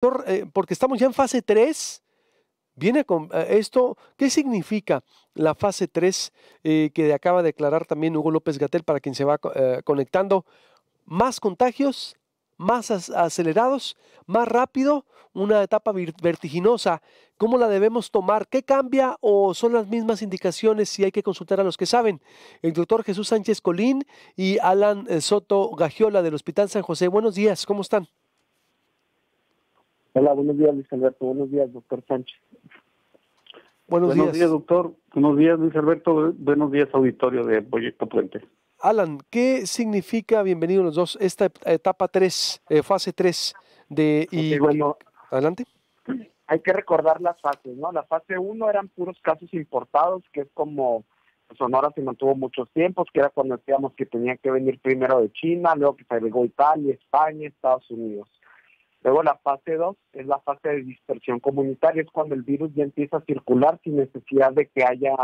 Doctor, porque estamos ya en fase 3. Viene con esto, ¿qué significa la fase 3 que acaba de declarar también Hugo López-Gatell para quien se va conectando? Más contagios, más acelerados, más rápido, una etapa vertiginosa. ¿Cómo la debemos tomar? ¿Qué cambia o son las mismas indicaciones si hay que consultar a los que saben? El doctor Jesús Sánchez Colín y Alan Soto Gagiola del Hospital San José. Buenos días, ¿cómo están? Hola, buenos días, Luis Alberto. Buenos días, doctor Sánchez. Buenos días, doctor. Buenos días, Luis Alberto. Buenos días, auditorio de Proyecto Puente. Alan, ¿qué significa, bienvenidos los dos, esta etapa 3, fase 3 de... Okay, bueno, adelante. Hay que recordar las fases, ¿no? La fase 1 eran puros casos importados, que es como Sonora se mantuvo muchos tiempos, que era cuando decíamos que tenía que venir primero de China, luego que se agregó Italia, España, Estados Unidos. Luego la fase 2 es la fase de dispersión comunitaria, es cuando el virus ya empieza a circular sin necesidad de que haya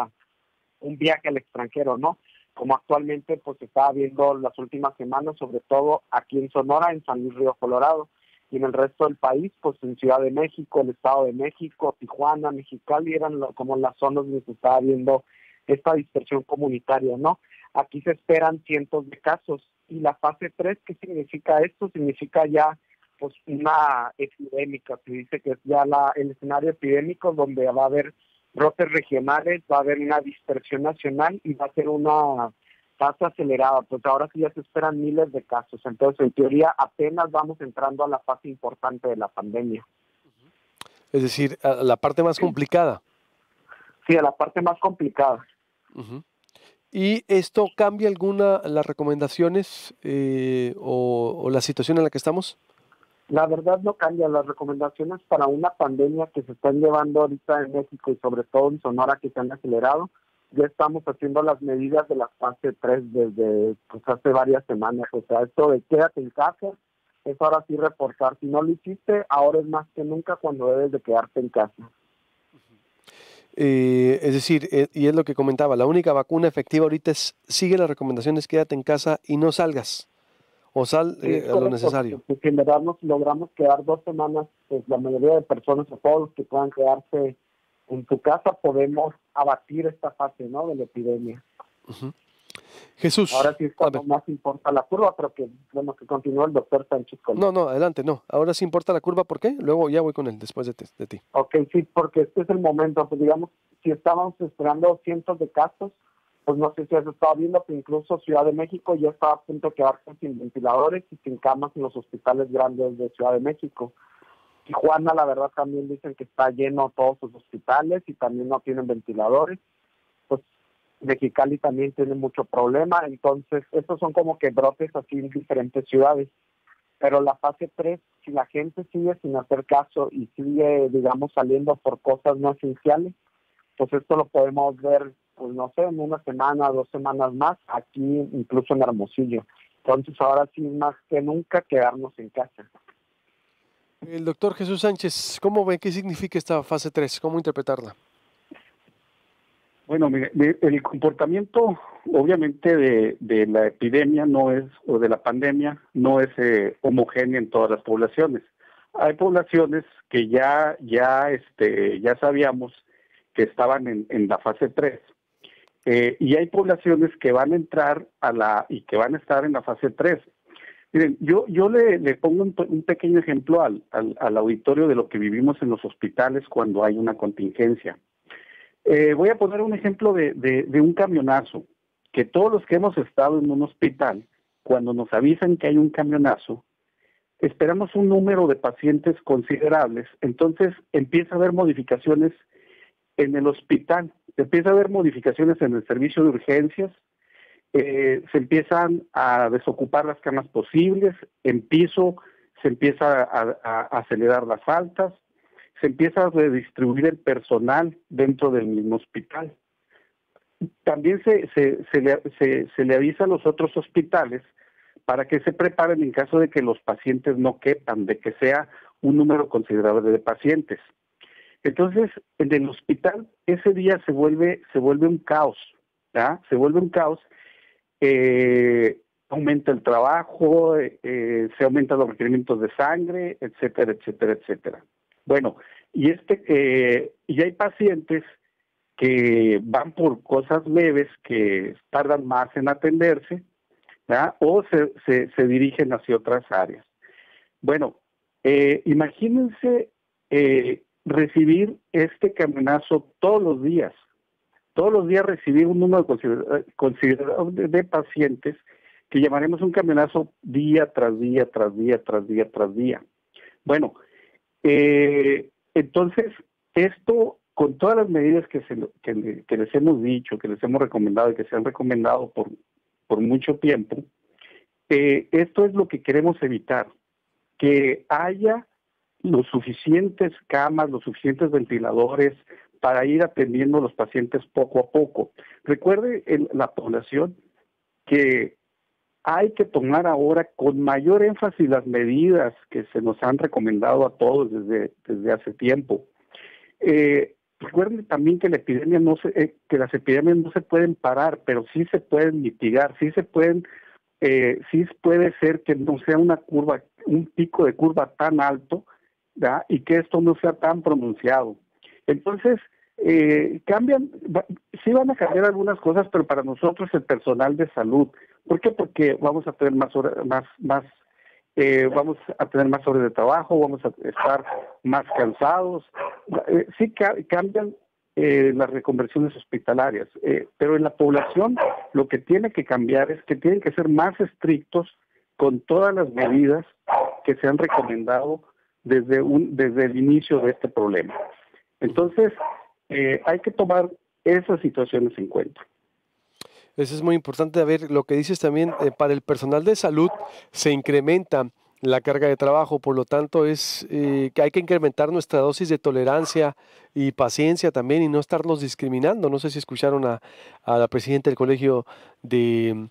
un viaje al extranjero, ¿no? Como actualmente pues se está viendo las últimas semanas, sobre todo aquí en Sonora, en San Luis Río Colorado, y en el resto del país, pues en Ciudad de México, el Estado de México, Tijuana, Mexicali, eran como las zonas donde se estaba viendo esta dispersión comunitaria, ¿no? Aquí se esperan cientos de casos, y la fase 3, ¿qué significa esto? Significa ya pues una epidémica, se dice que es ya el escenario epidémico donde va a haber brotes regionales, va a haber una dispersión nacional y va a ser una tasa acelerada, pues ahora sí ya se esperan miles de casos, entonces en teoría apenas vamos entrando a la fase importante de la pandemia. Es decir, a la parte más complicada. Sí, a la parte más complicada. ¿Y esto cambia alguna las recomendaciones o la situación en la que estamos? La verdad no cambia. Las recomendaciones para una pandemia que se están llevando ahorita en México y sobre todo en Sonora, que se han acelerado, ya estamos haciendo las medidas de la fase 3 desde pues, hace varias semanas. O sea, esto de quédate en casa es ahora sí reportar. Si no lo hiciste, ahora es más que nunca cuando debes de quedarte en casa. Es decir, y es lo que comentaba, la única vacuna efectiva ahorita sigue las recomendaciones, quédate en casa y no salgas. O sal Sí, es a lo correcto, necesario. porque en verdad nos logramos quedar 2 semanas, pues la mayoría de personas o todos los que puedan quedarse en su casa podemos abatir esta fase, ¿no?, de la epidemia. Jesús. Ahora sí es cuando más importa la curva, pero que bueno que continúe el doctor Sánchez con No, adelante, no. Ahora sí importa la curva, ¿por qué? Luego ya voy con él después de ti. Ok, sí, porque este es el momento, pues digamos, si estábamos esperando cientos de casos, pues no sé si has estado viendo que incluso Ciudad de México ya estaba a punto de quedarse sin ventiladores y sin camas en los hospitales grandes de Ciudad de México. Tijuana, la verdad, también dicen que está lleno todos sus hospitales y también no tienen ventiladores. Pues Mexicali también tiene mucho problema, entonces estos son como que brotes así en diferentes ciudades. Pero la fase 3, si la gente sigue sin hacer caso y sigue, digamos, saliendo por cosas no esenciales, pues esto lo podemos ver, pues no sé, en una semana, 2 semanas más, aquí incluso en Hermosillo. Entonces ahora sí, más que nunca, quedarnos en casa. El doctor Jesús Sánchez, ¿cómo ve? ¿Qué significa esta fase 3? ¿Cómo interpretarla? Bueno, mire, el comportamiento, obviamente, de la epidemia no es, o de la pandemia, no es homogéneo en todas las poblaciones. Hay poblaciones que ya sabíamos que estaban en la fase 3. Y hay poblaciones que van a entrar y que van a estar en la fase 3. Miren, yo le pongo un pequeño ejemplo al auditorio de lo que vivimos en los hospitales cuando hay una contingencia. Voy a poner un ejemplo de un camionazo, que todos los que hemos estado en un hospital, cuando nos avisan que hay un camionazo, esperamos un número de pacientes considerables, entonces empieza a haber modificaciones en el hospital, empieza a haber modificaciones en el servicio de urgencias, se empiezan a desocupar las camas posibles, en piso se empieza a acelerar las altas, se empieza a redistribuir el personal dentro del mismo hospital. También se le avisa a los otros hospitales para que se preparen en caso de que los pacientes no quepan, de que sea un número considerable de pacientes. Entonces, en el hospital ese día se vuelve un caos, ¿ya? Se vuelve un caos aumenta el trabajo, se aumentan los requerimientos de sangre, etcétera, etcétera, etcétera. Bueno, y y hay pacientes que van por cosas leves que tardan más en atenderse, ¿verdad? O se dirigen hacia otras áreas. Bueno, imagínense recibir este caminazo todos los días recibir un número considerable de pacientes que llamaremos un caminazo día tras día, tras día, tras día, tras día. Bueno, entonces esto, con todas las medidas que les hemos dicho, que les hemos recomendado y que se han recomendado por mucho tiempo, esto es lo que queremos evitar, que haya los suficientes camas, los suficientes ventiladores para ir atendiendo a los pacientes poco a poco. Recuerde la población que hay que tomar ahora con mayor énfasis las medidas que se nos han recomendado a todos desde hace tiempo. Recuerden también que que las epidemias no se pueden parar, pero sí se pueden mitigar, sí puede ser que no sea un pico de curva tan alto, ¿verdad? Y que esto no sea tan pronunciado. Entonces, sí van a cambiar algunas cosas, pero para nosotros el personal de salud, ¿por qué? Porque vamos a tener vamos a tener más horas de trabajo, vamos a estar más cansados, sí cambian las reconversiones hospitalarias, pero en la población lo que tiene que cambiar es que tienen que ser más estrictos con todas las medidas que se han recomendado desde el inicio de este problema. Entonces, hay que tomar esas situaciones en cuenta. Eso es muy importante. A ver, lo que dices también, para el personal de salud se incrementa la carga de trabajo, por lo tanto es que hay que incrementar nuestra dosis de tolerancia y paciencia también y no estarnos discriminando. No sé si escucharon a la presidenta del Colegio de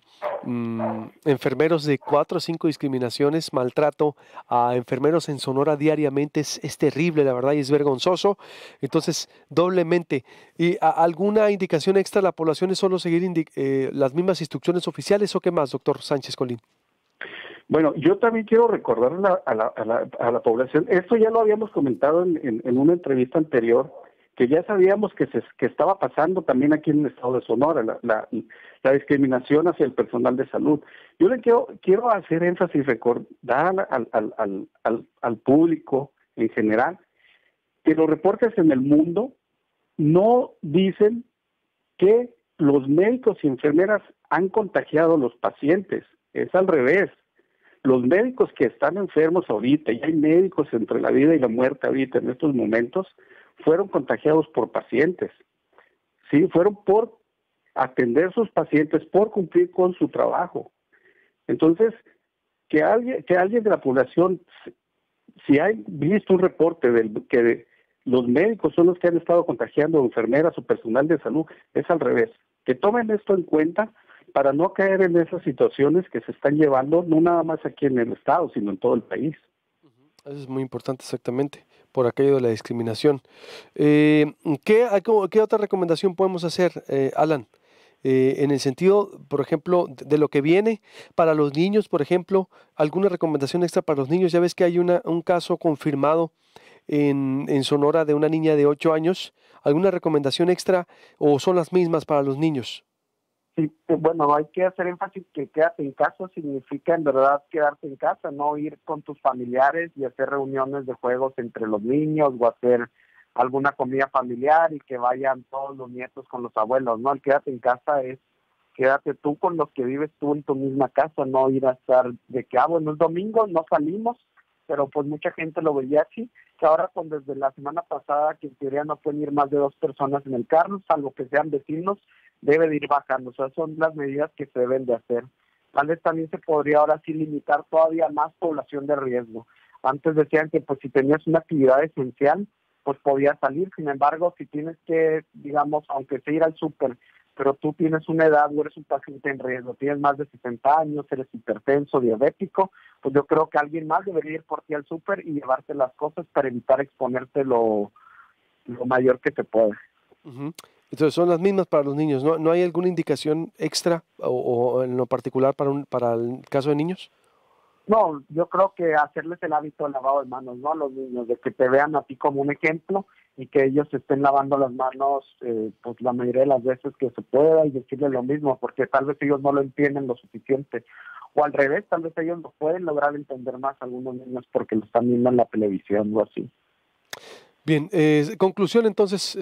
Enfermeros de 4 o 5 discriminaciones, maltrato a enfermeros en Sonora diariamente. Es terrible, la verdad, y es vergonzoso. Entonces, doblemente. ¿Y alguna indicación extra a la población es solo seguir las mismas instrucciones oficiales o qué más, doctor Sánchez Colín? Bueno, yo también quiero recordar a la población, esto ya lo habíamos comentado en una entrevista anterior, que ya sabíamos que estaba pasando también aquí en el estado de Sonora, la discriminación hacia el personal de salud. Yo le quiero hacer énfasis y recordar al público en general que los reportes en el mundo no dicen que los médicos y enfermeras han contagiado a los pacientes, es al revés. Los médicos que están enfermos ahorita, y hay médicos entre la vida y la muerte ahorita en estos momentos, fueron contagiados por pacientes. Sí, fueron por atender sus pacientes, por cumplir con su trabajo. Entonces, que alguien de la población, si hay visto un reporte que los médicos son los que han estado contagiando a enfermeras o personal de salud, es al revés. Que tomen esto en cuenta para no caer en esas situaciones que se están llevando, no nada más aquí en el estado, sino en todo el país. Eso es muy importante, exactamente, por aquello de la discriminación. ¿Qué otra recomendación podemos hacer, Alan? En el sentido, por ejemplo, de lo que viene para los niños, por ejemplo, alguna recomendación extra para los niños. Ya ves que hay un caso confirmado en Sonora de una niña de 8 años. ¿Alguna recomendación extra o son las mismas para los niños? Sí, bueno, hay que hacer énfasis que quédate en casa significa en verdad quedarte en casa, no ir con tus familiares y hacer reuniones de juegos entre los niños o hacer alguna comida familiar y que vayan todos los nietos con los abuelos, ¿no? El quédate en casa es quédate tú con los que vives tú en tu misma casa, no ir a estar de que, bueno, es domingo, no salimos, pero pues mucha gente lo veía así, que ahora pues desde la semana pasada que en teoría no pueden ir más de 2 personas en el carro, salvo que sean vecinos, debe de ir bajando. O sea, son las medidas que se deben de hacer. Tal vez también se podría ahora sí limitar todavía más población de riesgo. Antes decían que pues si tenías una actividad esencial, pues podías salir. Sin embargo, si tienes que, digamos, aunque sea ir al súper, pero tú tienes una edad o eres un paciente en riesgo, tienes más de 60 años, eres hipertenso, diabético, pues yo creo que alguien más debería ir por ti al súper y llevarte las cosas para evitar exponerte lo mayor que te pueda. Uh-huh. Entonces son las mismas para los niños. ¿No hay alguna indicación extra o en lo particular para el caso de niños? No, yo creo que hacerles el hábito del lavado de manos, ¿no? A los niños, de que te vean a ti como un ejemplo y que ellos estén lavando las manos pues la mayoría de las veces que se pueda, y decirles lo mismo, porque tal vez ellos no lo entienden lo suficiente. O al revés, tal vez ellos lo pueden lograr entender más algunos niños porque lo están viendo en la televisión o así. Bien, conclusión entonces,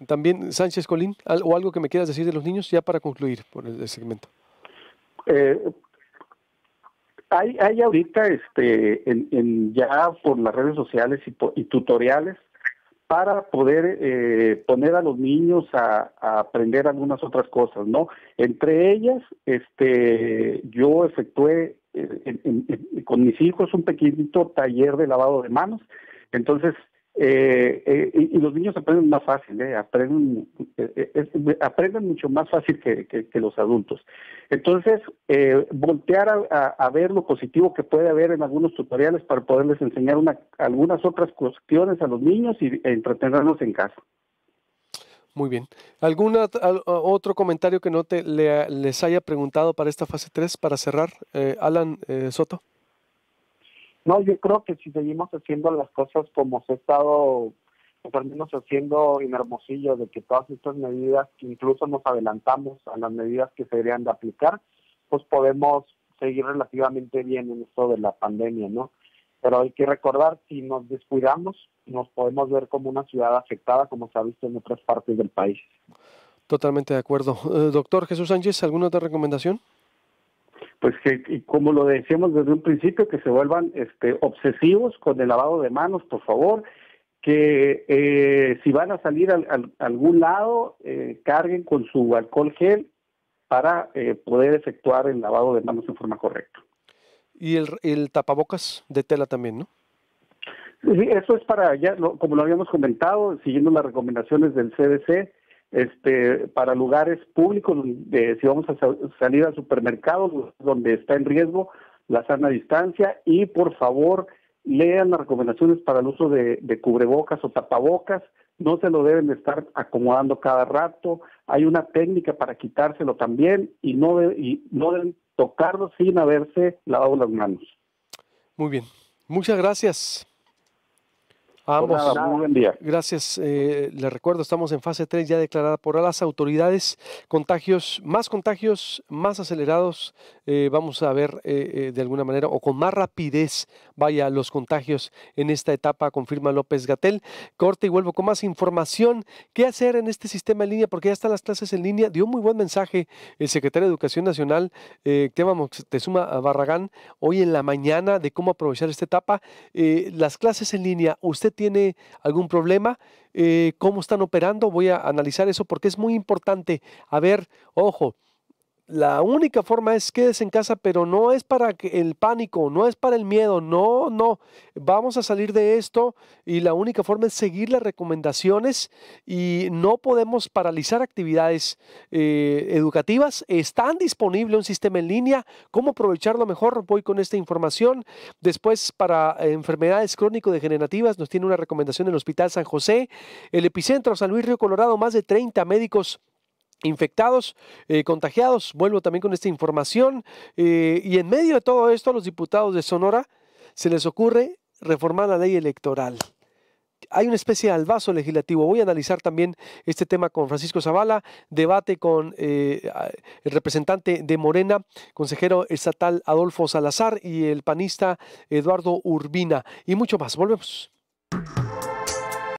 también Sánchez Colín, o algo que me quieras decir de los niños ya para concluir por el segmento. Hay ahorita ya por las redes sociales y tutoriales para poder poner a los niños a aprender algunas otras cosas, ¿no? Entre ellas, yo efectué con mis hijos un pequeñito taller de lavado de manos. Entonces, y los niños aprenden más fácil, aprenden mucho más fácil que los adultos. Entonces, voltear a ver lo positivo que puede haber en algunos tutoriales para poderles enseñar algunas otras cuestiones a los niños e entretenerlos en casa. Muy bien. ¿Algún otro comentario que no les haya preguntado para esta fase 3 para cerrar? Alan Soto. No, yo creo que si seguimos haciendo las cosas como se ha estado, pues al menos haciendo en Hermosillo, de que todas estas medidas, que incluso nos adelantamos a las medidas que se deberían de aplicar, pues podemos seguir relativamente bien en esto de la pandemia, ¿no? Pero hay que recordar, si nos descuidamos, nos podemos ver como una ciudad afectada, como se ha visto en otras partes del país. Totalmente de acuerdo. Doctor Jesús Sánchez, ¿alguna otra recomendación? Pues que, como lo decíamos desde un principio, que se vuelvan obsesivos con el lavado de manos, por favor, que si van a salir a algún lado, carguen con su alcohol gel para poder efectuar el lavado de manos en forma correcta. Y el tapabocas de tela también, ¿no? Sí, eso es para, como lo habíamos comentado, siguiendo las recomendaciones del CDC, para lugares públicos, si vamos a salir al supermercado, donde está en riesgo la sana distancia, y por favor lean las recomendaciones para el uso de cubrebocas o tapabocas. No se lo deben de estar acomodando cada rato. Hay una técnica para quitárselo también, y no deben tocarlo sin haberse lavado las manos. Muy bien. Muchas gracias a ambos. Nada, muy buen día. Gracias. Les recuerdo, estamos en fase 3 ya declarada por las autoridades. Contagios, más acelerados. Vamos a ver de alguna manera, o con más rapidez, vaya, los contagios en esta etapa, confirma López-Gatell. Corte y vuelvo con más información. ¿Qué hacer en este sistema en línea? Porque ya están las clases en línea. Dio muy buen mensaje el secretario de Educación Nacional, Esteban Moctezuma Barragán, hoy en la mañana, de cómo aprovechar esta etapa. Las clases en línea, ¿usted tiene algún problema? ¿Cómo están operando? Voy a analizar eso porque es muy importante. A ver, ojo, la única forma es quédese en casa, pero no es para el pánico, no es para el miedo, no. Vamos a salir de esto y la única forma es seguir las recomendaciones y no podemos paralizar actividades educativas. Están disponible un sistema en línea. ¿Cómo aprovecharlo mejor? Voy con esta información. Después, para enfermedades crónico-degenerativas, nos tiene una recomendación el Hospital San José. El epicentro, San Luis Río Colorado, más de 30 médicos infectados, contagiados. Vuelvo también con esta información. Y en medio de todo esto, a los diputados de Sonora se les ocurre reformar la ley electoral. Hay una especie de albazo legislativo. Voy a analizar también este tema con Francisco Zavala, debate con el representante de Morena, consejero estatal Adolfo Salazar, y el panista Eduardo Urbina, y mucho más. Volvemos.